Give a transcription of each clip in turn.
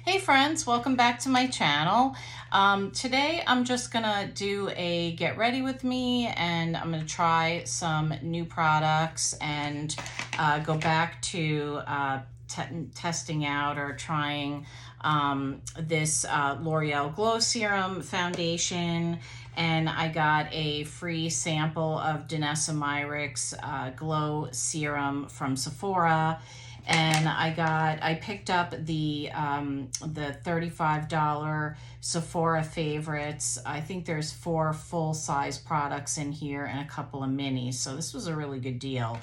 Hey friends, welcome back to my channel. Today I'm just gonna do a get ready with me, and I'm gonna try some new products and go back to testing out or trying this L'Oreal Glow Serum foundation. And I got a free sample of Danessa Myricks Glow Serum from Sephora. And I picked up the $35 Sephora favorites. I think there's 4 full-size products in here and a couple of minis, so this was a really good deal.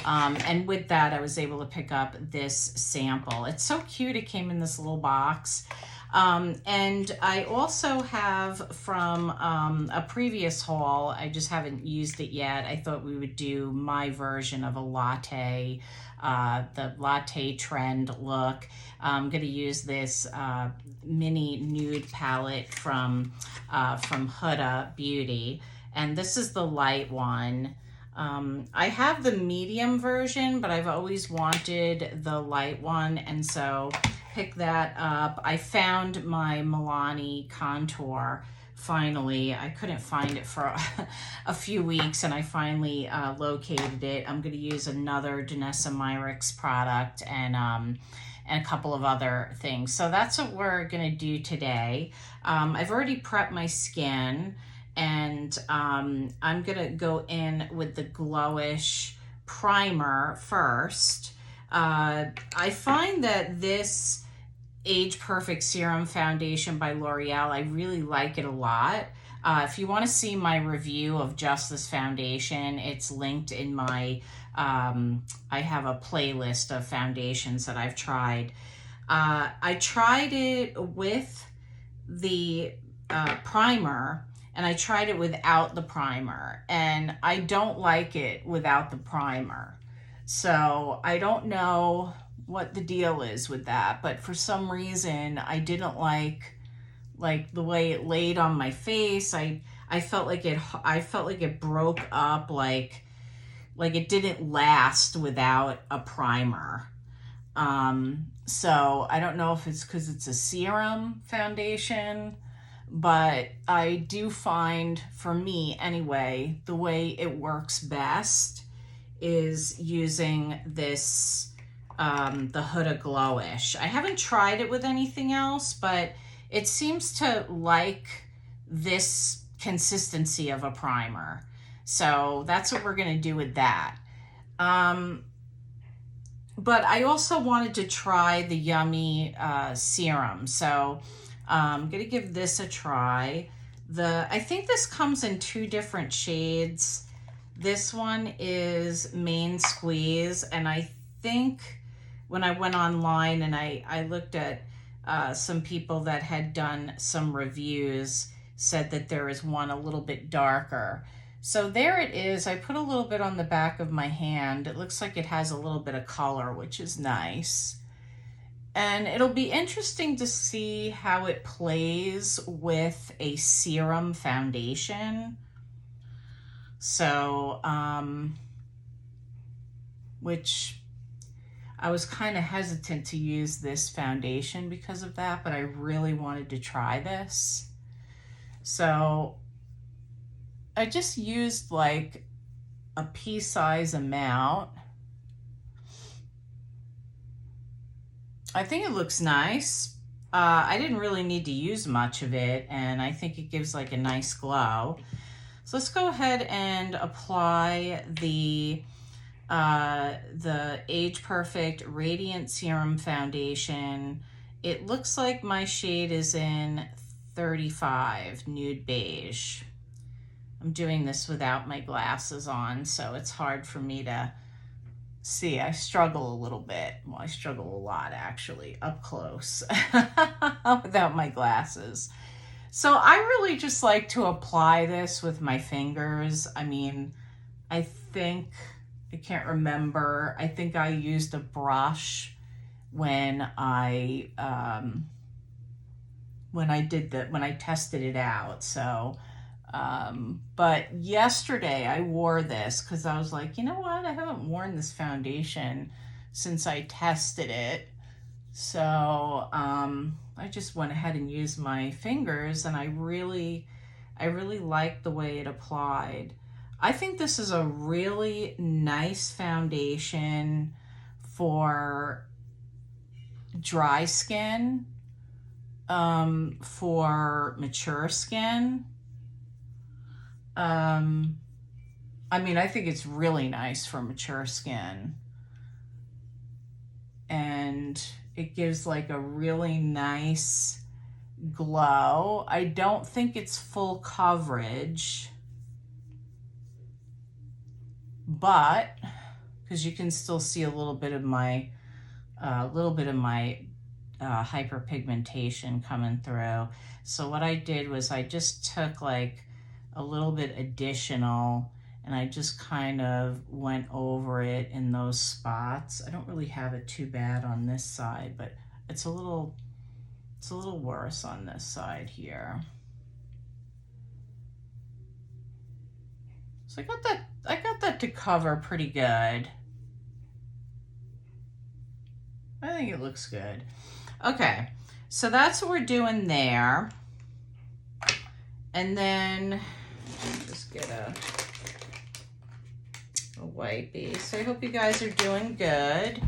And with that, I was able to pick up this sample. It's so cute. It came in this little box. And I also have from a previous haul, I just haven't used it yet. I thought we would do my version of a latte, the latte trend look. I'm going to use this mini nude palette from Huda Beauty, and this is the light one. I have the medium version, but I've always wanted the light one, and so pick that up. I found my Milani contour finally. I couldn't find it for a few weeks, and I finally located it. I'm going to use another Danessa Myricks product and a couple of other things. So that's what we're going to do today. I've already prepped my skin, and I'm going to go in with the Glowish primer first. I find that this Age Perfect Serum Foundation by L'Oreal, I really like it a lot. If you want to see my review of just this foundation, it's linked in my, I have a playlist of foundations that I've tried. I tried it with the primer, and I tried it without the primer, and I don't like it without the primer. So I don't know what the deal is with that, but for some reason I didn't like the way it laid on my face. I felt like it broke up, like it didn't last without a primer. So I don't know if it's because it's a serum foundation, but I do find, for me anyway, the way it works best is using this the Huda Glowish. I haven't tried it with anything else, but it seems to like this consistency of a primer. So that's what we're going to do with that. But I also wanted to try the Yummy serum. So I'm going to give this a try. I think this comes in 2 different shades. This one is Main Squeeze, and I think when I went online and I looked at some people that had done some reviews, said that there is one a little bit darker. So there it is. I put a little bit on the back of my hand. It looks like it has a little bit of color, which is nice. And it'll be interesting to see how it plays with a serum foundation. So, which I was kind of hesitant to use this foundation because of that, but I really wanted to try this. So I just used like a pea-size amount. I think it looks nice. I didn't really need to use much of it, and I think it gives like a nice glow. So let's go ahead and apply the Age Perfect Radiant Serum Foundation. It looks like my shade is in 35, Nude Beige. I'm doing this without my glasses on, so it's hard for me to see. I struggle a little bit. Well, I struggle a lot, actually, up close without my glasses. So I really just like to apply this with my fingers. I mean, I can't remember. I think I used a brush when I tested it out. So, but yesterday I wore this because I was like, you know what? I haven't worn this foundation since I tested it. So I just went ahead and used my fingers, and I really like the way it applied. I think this is a really nice foundation for dry skin, for mature skin. I mean, I think it's really nice for mature skin. And it gives like a really nice glow. I don't think it's full coverage, but because you can still see a little bit of my hyperpigmentation coming through. So what I did was I just took like a little bit additional, and I just kind of went over it in those spots. I don't really have it too bad on this side, but it's a little worse on this side here. So I got that to cover pretty good. I think it looks good. Okay, so that's what we're doing there. And then just get a wipey. So I hope you guys are doing good.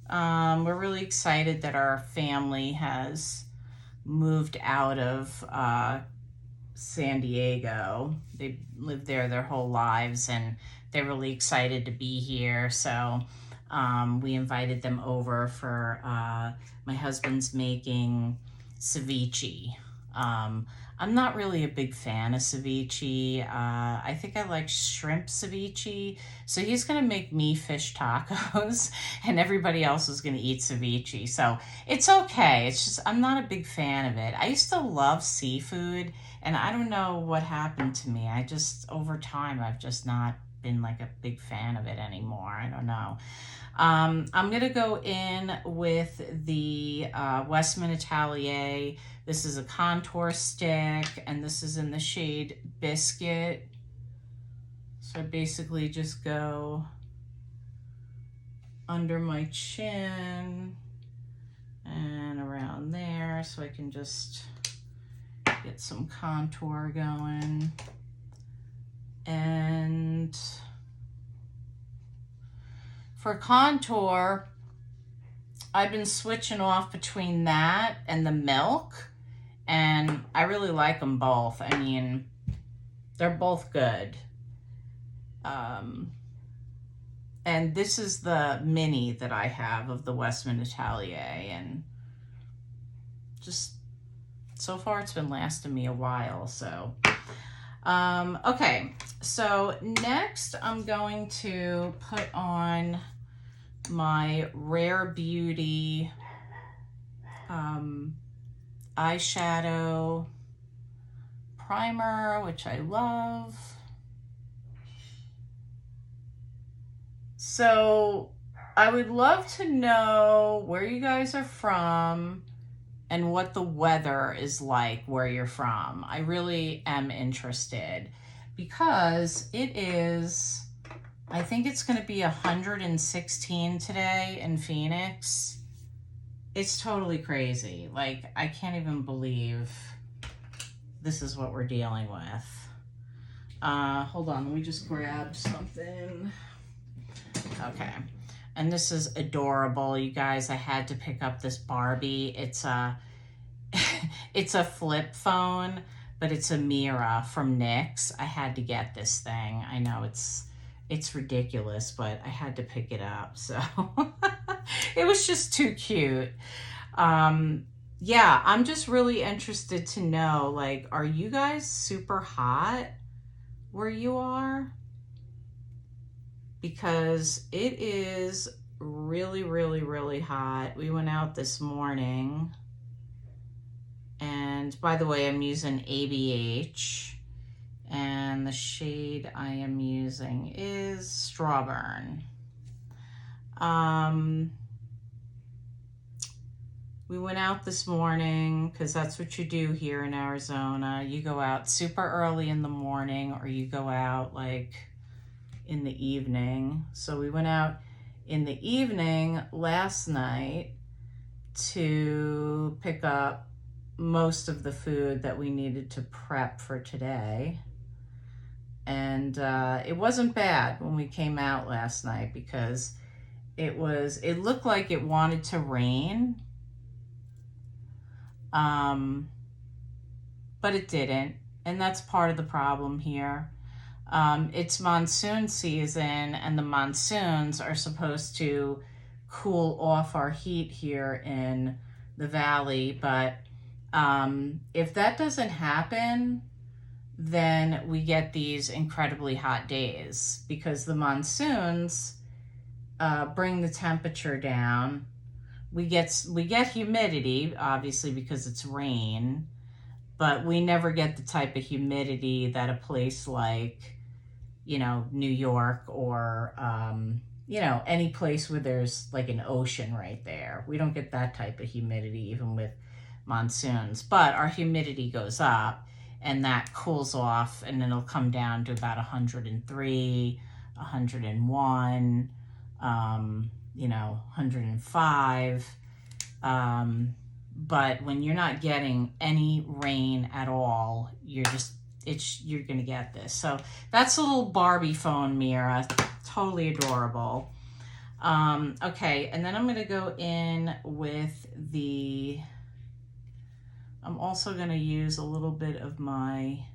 We're really excited that our family has moved out of San Diego. They've lived there their whole lives, and they're really excited to be here. So we invited them over for my husband's making ceviche. I'm not really a big fan of ceviche. I think I like shrimp ceviche. So he's gonna make me fish tacos and everybody else is gonna eat ceviche. So it's okay. It's just, I'm not a big fan of it. I used to love seafood, and I don't know what happened to me. I just, over time, I've just not been like a big fan of it anymore. I don't know. I'm gonna go in with the Westman Atelier. This is a contour stick, and this is in the shade Biscuit. So I basically just go under my chin and around there, so I can just get some contour going. And for contour, I've been switching off between that and the Milk, and I really like them both. I mean, they're both good. And this is the mini that I have of the Westman Atelier, and just so far it's been lasting me a while. So okay, so next I'm going to put on my Rare Beauty eyeshadow primer, which I love. So I would love to know where you guys are from and what the weather is like where you're from. I really am interested, because it is, I think it's going to be 116 today in Phoenix. It's totally crazy. Like, I can't even believe this is what we're dealing with. Hold on, let me just grab something. Okay. And this is adorable, you guys. I had to pick up this Barbie. It's a it's a flip phone, but it's a Mira from NYX. I had to get this thing. I know it's ridiculous, but I had to pick it up. So it was just too cute. Yeah, I'm just really interested to know, like, are you guys super hot where you are? Because it is really, really, really hot. We went out this morning, and by the way, I'm using ABH, and the shade I am using is Strawburn. We went out this morning because that's what you do here in Arizona. You go out super early in the morning, or you go out like in the evening. So we went out in the evening last night, to pick up most of the food that we needed to prep for today. And it wasn't bad when we came out last night because it looked like it wanted to rain. But it didn't. And that's part of the problem here. It's monsoon season, and the monsoons are supposed to cool off our heat here in the valley. But if that doesn't happen, then we get these incredibly hot days because the monsoons bring the temperature down. We get humidity, obviously, because it's rain, but we never get the type of humidity that a place like, you know, New York or, you know, any place where there's like an ocean right there. We don't get that type of humidity even with monsoons, but our humidity goes up and that cools off, and it'll come down to about 103, 101, you know, 105. But when you're not getting any rain at all, you're gonna get this. So that's a little Barbie phone mirror, totally adorable. Okay, and then I'm gonna go in with I'm also gonna use a little bit of I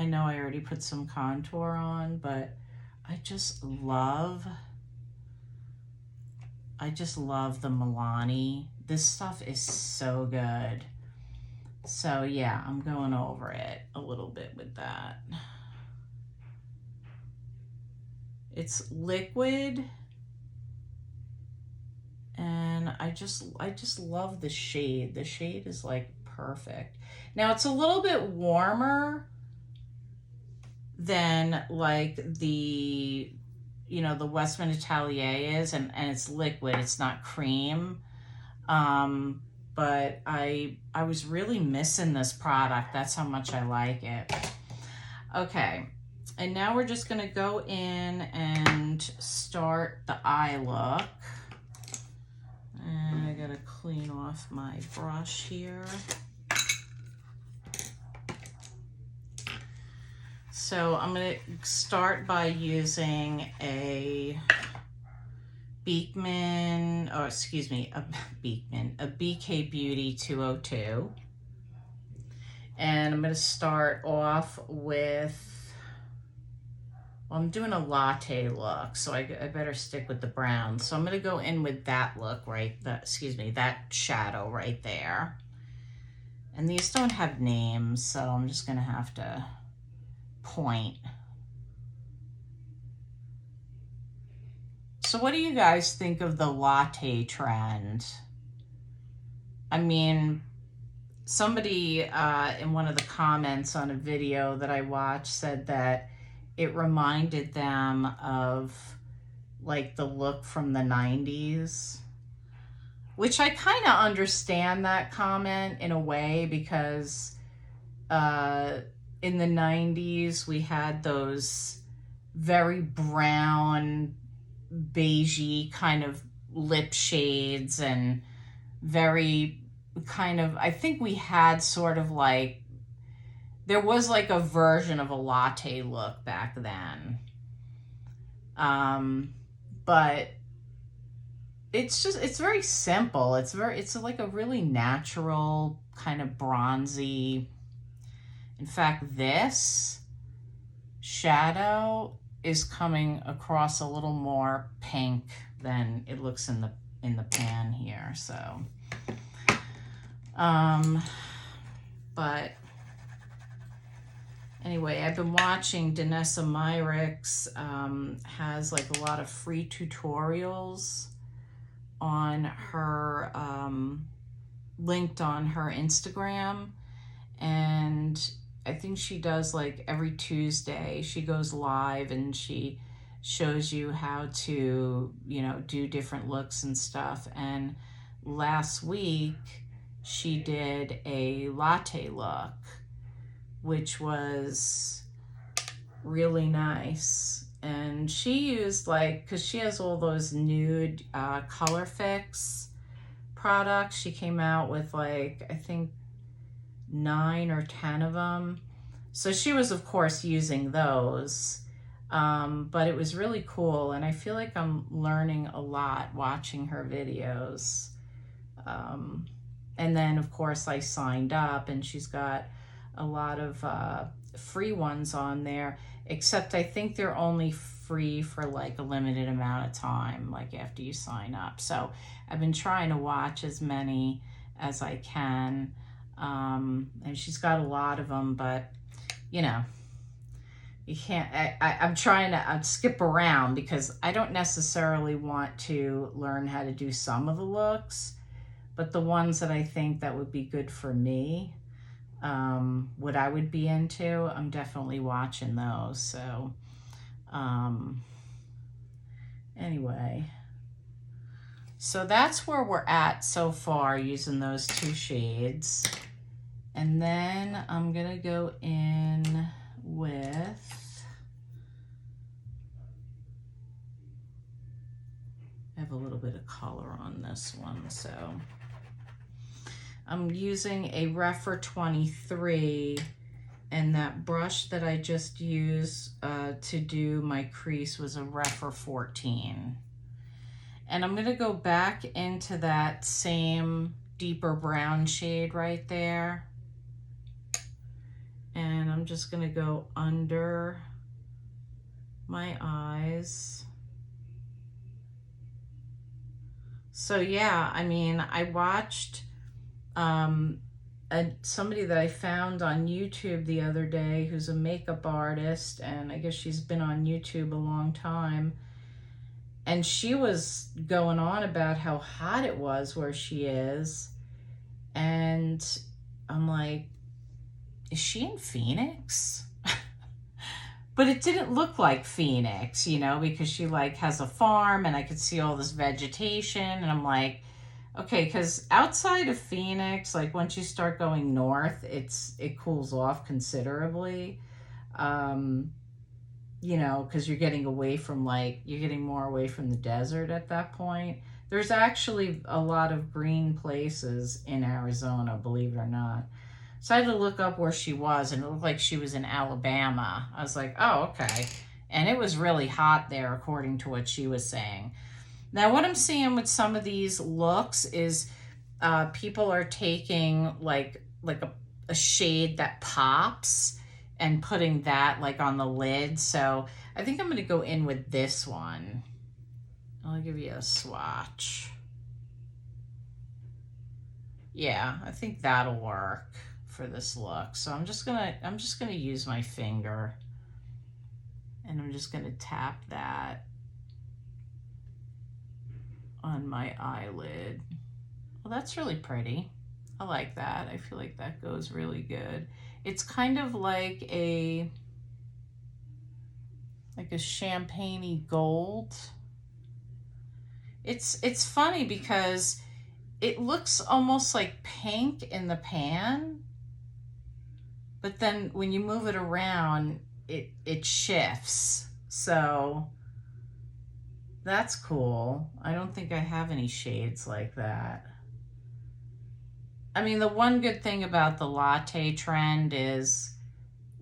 know I already put some contour on, but I just love the Milani. This stuff is so good. So yeah, I'm going over it a little bit with that. It's liquid, and I just love the shade. The shade is like perfect. Now it's a little bit warmer than like the, you know, the Westman Atelier is, and it's liquid, it's not cream. But I was really missing this product. That's how much I like it. Okay, and now we're just gonna go in and start the eye look. And I gotta clean off my brush here. So I'm gonna start by using a Beekman, or excuse me, a BK Beauty 202. And I'm gonna start off with, well, I'm doing a latte look, so I better stick with the brown. So I'm gonna go in with that look that shadow right there. And these don't have names, so I'm just gonna have to point. So what do you guys think of the latte trend? I mean, somebody in one of the comments on a video that I watched said that it reminded them of like the look from the 90s, which I kind of understand that comment in a way, because in the 90s we had those very brown, beigey kind of lip shades, and very kind of, I think we had sort of like, there was like a version of a latte look back then. But it's very simple. It's like a really natural kind of bronzy. In fact, this shadow is coming across a little more pink than it looks in the pan here. So, but anyway, I've been watching Danessa Myricks, has like a lot of free tutorials on her, linked on her Instagram, and I think she does like every Tuesday, she goes live and she shows you how to, you know, do different looks and stuff. And last week she did a latte look, which was really nice. And she used like, because she has all those Nude Color Fix products. She came out with like, I think 9 or 10 of them. So she was, of course, using those. But it was really cool. And I feel like I'm learning a lot watching her videos. And then, of course, I signed up, and she's got a lot of free ones on there, except I think they're only free for like a limited amount of time, like after you sign up. So I've been trying to watch as many as I can. And she's got a lot of them, but you know, you can't, I'm trying to skip around because I don't necessarily want to learn how to do some of the looks, but the ones that I think that would be good for me, what I would be into, I'm definitely watching those. So anyway, so that's where we're at so far using those 2 shades. And then I'm gonna go in with, I have a little bit of color on this one, so I'm using a Refer 23, and that brush that I just used to do my crease was a Refer 14. And I'm gonna go back into that same deeper brown shade right there. And I'm just gonna go under my eyes. So yeah, I mean, I watched somebody that I found on YouTube the other day who's a makeup artist, and I guess she's been on YouTube a long time. And she was going on about how hot it was where she is. And I'm like, is she in Phoenix? But it didn't look like Phoenix, you know, because she like has a farm and I could see all this vegetation. And I'm like, okay, because outside of Phoenix, like once you start going north, it cools off considerably. You know, because you're getting away from you're getting more away from the desert at that point. There's actually a lot of green places in Arizona, believe it or not. So I had to look up where she was, and it looked like she was in Alabama. I was like, oh, okay. And it was really hot there, according to what she was saying. Now, what I'm seeing with some of these looks is people are taking like a shade that pops and putting that like on the lid. So I think I'm going to go in with this one. I'll give you a swatch. Yeah, I think that'll work for this look. So I'm just gonna use my finger, and I'm just gonna tap that on my eyelid. Well, that's really pretty. I like that. I feel like that goes really good. It's kind of like a champagne-y gold. It's funny because it looks almost like pink in the pan, but then when you move it around, it shifts. So that's cool. I don't think I have any shades like that. I mean, the one good thing about the latte trend is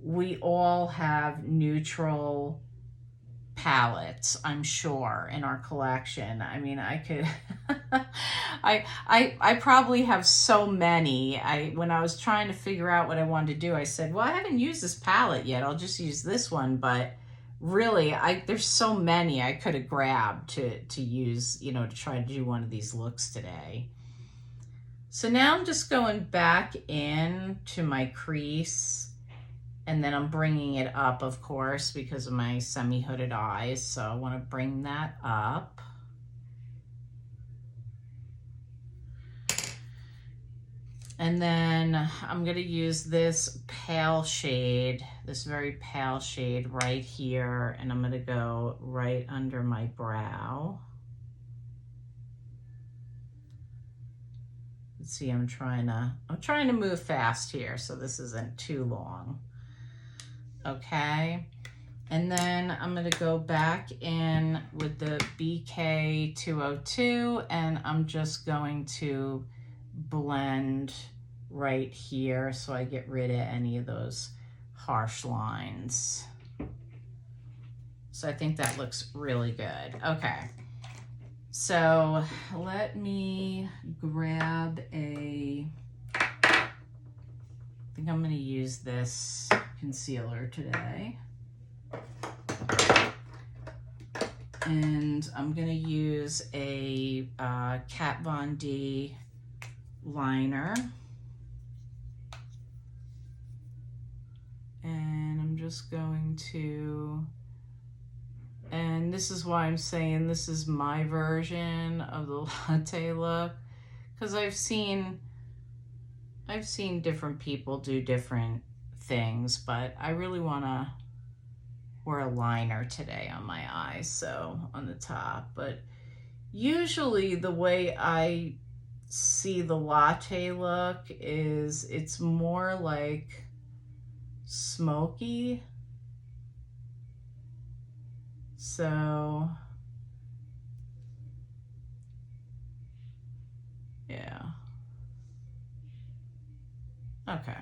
we all have neutral palettes, I'm sure, in our collection. I mean, I could I probably have so many. When I was trying to figure out what I wanted to do, I said, well, I haven't used this palette yet, I'll just use this one. But really, there's so many I could have grabbed to use, you know, to try to do one of these looks today. So now I'm just going back in to my crease, and then I'm bringing it up, of course, because of my semi-hooded eyes. So I want to bring that up. And then I'm going to use this pale shade, this very pale shade right here, and I'm going to go right under my brow. Let's see, I'm trying to move fast here so this isn't too long. Okay, And then I'm going to go back in with the BK202, and I'm just going to blend right here so I get rid of any of those harsh lines. So I think that looks really good. Okay. So let me grab I think I'm going to use this concealer today. And I'm going to use a Kat Von D liner. And I'm just going to, and this is why I'm saying this is my version of the latte look, because I've seen different people do different things, but I really want to wear a liner today on my eyes, so on the top. But usually the way I see the latte look is it's more like smoky. So yeah. Okay.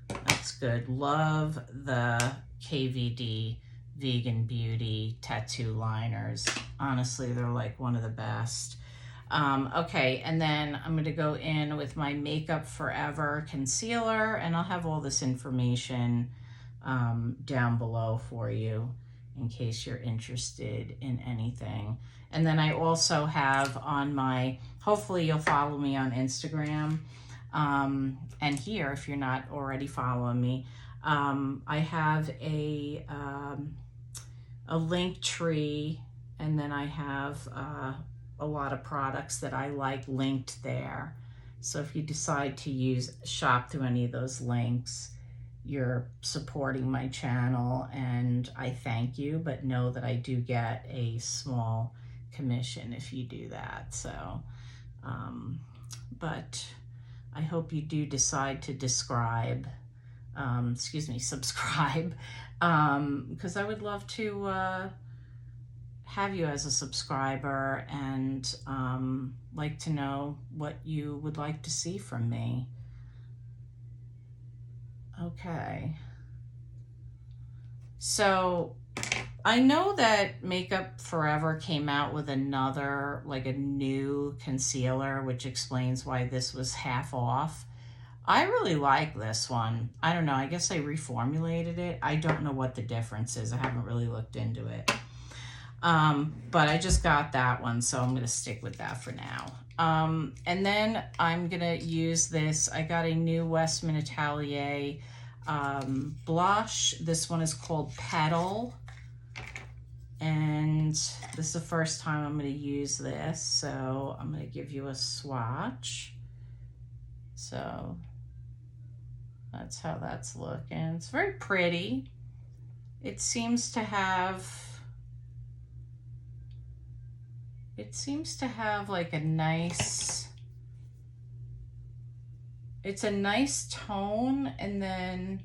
That's good. Love the KVD Vegan Beauty tattoo liners. Honestly, they're like one of the best. Okay, and then I'm going to go in with my Makeup Forever concealer, and I'll have all this information down below for you in case you're interested in anything. And then I also have on my, hopefully you'll follow me on Instagram, and here if you're not already following me, I have a link tree, and then I have a lot of products that I like linked there. So if you decide to shop through any of those links, you're supporting my channel, and I thank you, but know that I do get a small commission if you do that. So, but I hope you do decide to subscribe, because I would love to have you as a subscriber, and like to know what you would like to see from me. Okay. So I know that Makeup Forever came out with another, like a new concealer, which explains why this was half off. I really like this one. I don't know, I guess I reformulated it. I don't know what the difference is. I haven't really looked into it. But I just got that one, so I'm going to stick with that for now. And then I'm going to use this. I got a new Westman Atelier blush. This one is called Petal. And this is the first time I'm going to use this, so I'm going to give you a swatch. So that's how that's looking. It's very pretty. It seems to have like a nice, it's a nice tone, and then,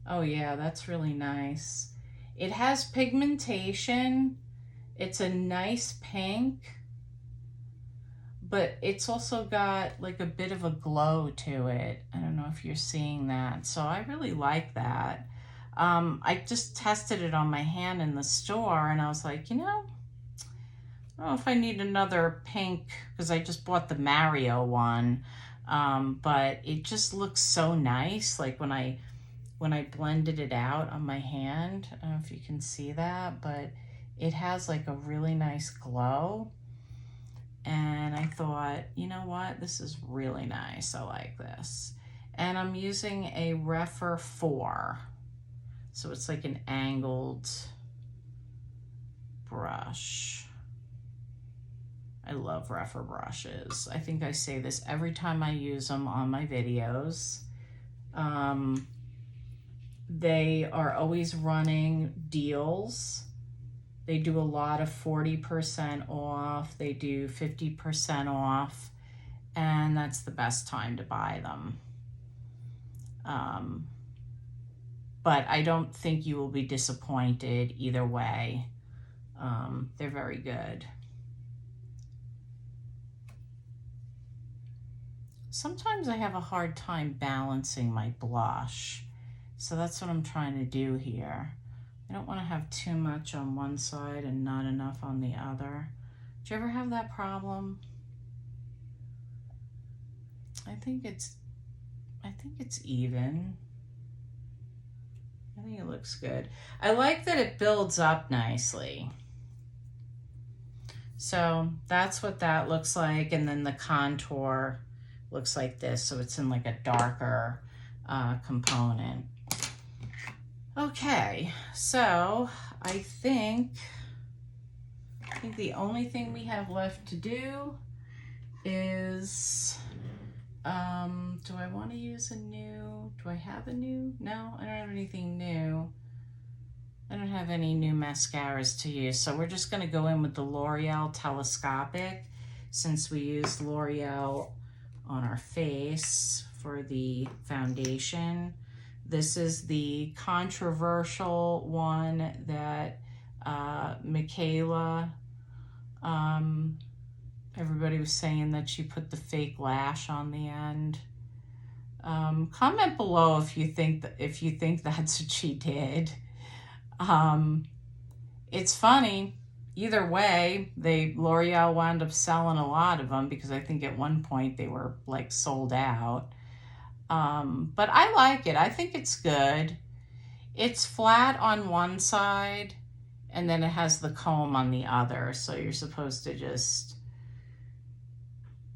oh yeah, that's really nice. It has pigmentation. It's a nice pink, but it's also got like a bit of a glow to it. I don't know if you're seeing that. So I really like that. I just tested it on my hand in the store, and I was like, you know, I don't know if I need another pink, because I just bought the Mario one. But it just looks so nice. Like when I blended it out on my hand, I don't know if you can see that, but it has like a really nice glow. And I thought, you know what? This is really nice. I like this. And I'm using a Refer 4. So it's like an angled brush. I love Refer brushes. I think I say this every time I use them on my videos. They are always running deals. They do a lot of 40% off. They do 50% off. And that's the best time to buy them. but I don't think you will be disappointed either way. They're very good. Sometimes I have a hard time balancing my blush, so that's what I'm trying to do here. I don't want to have too much on one side and not enough on the other. Do you ever have that problem? I think it's even. I think it looks good. I like that it builds up nicely. So that's what that looks like, and then the contour looks like this, so it's in like a darker component. Okay, so I think the only thing we have left to do is, do I want to use a new, do I have a new? No, I don't have anything new. I don't have any new mascaras to use, so we're just going to go in with the L'Oreal Telescopic, since we used L'Oreal on our face for the foundation. This is the controversial one that Michaela, everybody was saying that she put the fake lash on the end. Comment below if you think that's what she did. It's funny. Either way, L'Oreal wound up selling a lot of them because I think at one point they were like sold out. But I like it. I think it's good. It's flat on one side and then it has the comb on the other. So you're supposed to just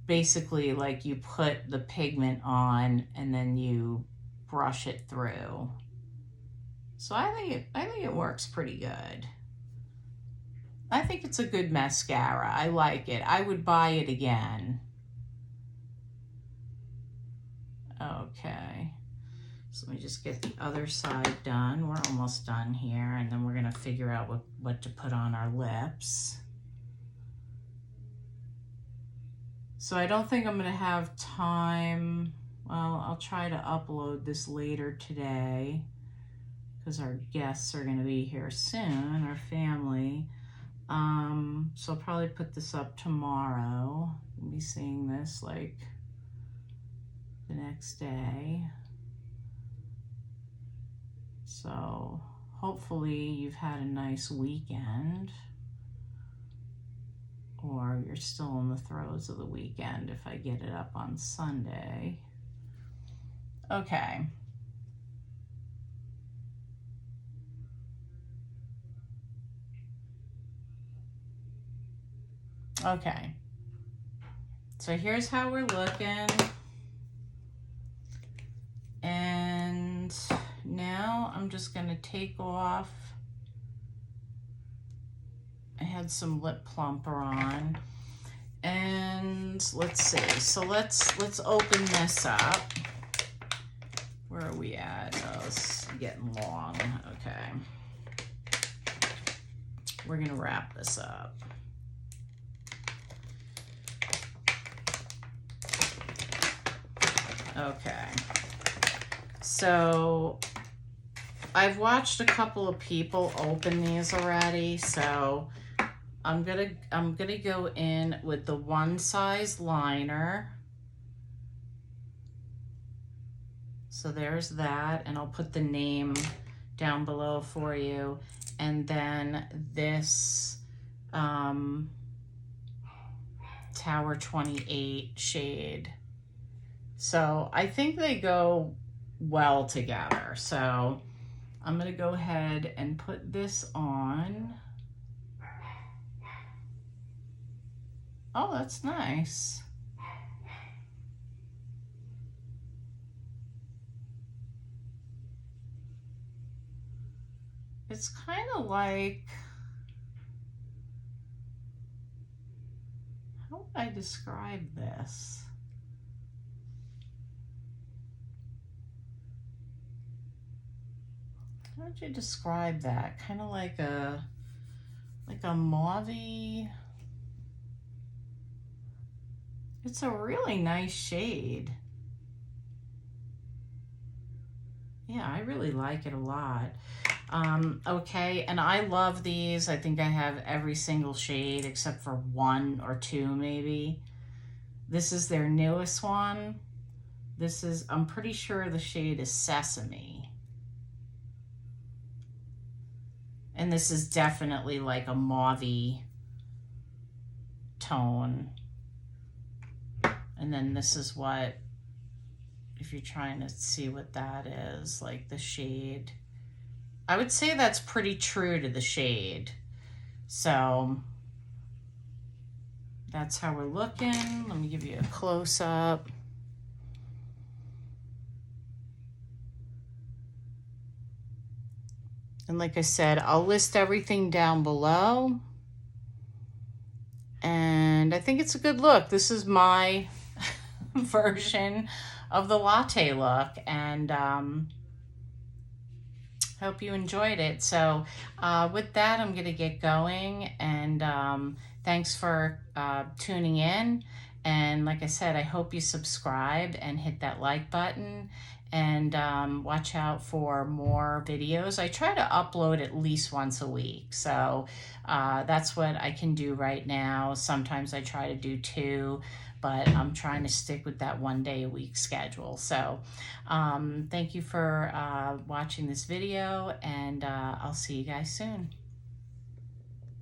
basically like you put the pigment on and then you brush it through. So I think it works pretty good. I think it's a good mascara. I like it. I would buy it again. Okay. So let me just get the other side done. We're almost done here, and then we're gonna figure out what to put on our lips. So I don't think I'm gonna have time. Well, I'll try to upload this later today because our guests are gonna be here soon, our family. So I'll probably put this up tomorrow. We'll be seeing this like the next day. So hopefully you've had a nice weekend, or you're still in the throes of the weekend if I get it up on Sunday. Okay. Okay, so here's how we're looking. And now I'm just gonna take off. I had some lip plumper on. And let's see, so let's open this up. Where are we at? Oh, it's getting long, okay. We're gonna wrap this up. Okay, so I've watched a couple of people open these already, so I'm gonna go in with the one size liner. So there's that, and I'll put the name down below for you. And then this Tower 28 shade. So I think they go well together. So I'm gonna go ahead and put this on. Oh, that's nice. It's kind of like, how would I describe this? How would you describe that? Kind of like a mauve-y. It's a really nice shade. Yeah, I really like it a lot. Okay, and I love these. I think I have every single shade except for 1 or 2 maybe. This is their newest one. This is, I'm pretty sure the shade is Sesame. And this is definitely like a mauve-y tone. And then this is what, if you're trying to see what that is, like the shade, I would say that's pretty true to the shade. So that's how we're looking. Let me give you a close-up. And like I said, I'll list everything down below. And I think it's a good look. This is my version of the latte look. And hope you enjoyed it. So with that, I'm going to get going. And thanks for tuning in. And like I said, I hope you subscribe and hit that like button. And watch out for more videos. I try to upload at least once a week. So that's what I can do right now. Sometimes I try to do 2, but I'm trying to stick with that 1 day a week schedule. So thank you for watching this video, and I'll see you guys soon.